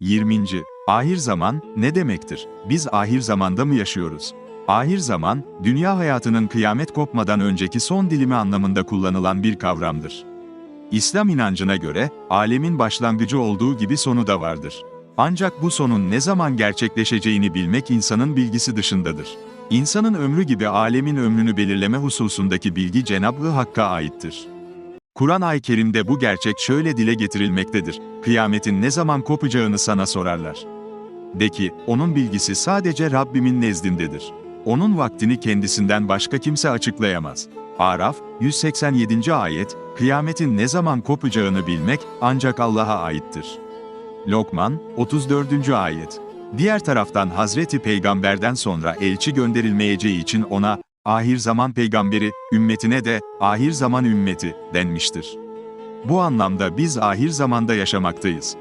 20. Ahir zaman ne demektir? Biz ahir zamanda mı yaşıyoruz? Ahir zaman, dünya hayatının kıyamet kopmadan önceki son dilimi anlamında kullanılan bir kavramdır. İslam inancına göre, alemin başlangıcı olduğu gibi sonu da vardır. Ancak bu sonun ne zaman gerçekleşeceğini bilmek insanın bilgisi dışındadır. İnsanın ömrü gibi alemin ömrünü belirleme hususundaki bilgi Cenab-ı Hakk'a aittir. Kur'an-ı Kerim'de bu gerçek şöyle dile getirilmektedir: kıyametin ne zaman kopacağını sana sorarlar. De ki, onun bilgisi sadece Rabbimin nezdindedir. Onun vaktini kendisinden başka kimse açıklayamaz. Araf, 187. ayet, kıyametin ne zaman kopacağını bilmek ancak Allah'a aittir. Lokman, 34. ayet. Diğer taraftan Hazreti Peygamber'den sonra elçi gönderilmeyeceği için ona, ahir zaman peygamberi, ümmetine de, ahir zaman ümmeti, denmiştir. Bu anlamda biz ahir zamanda yaşamaktayız.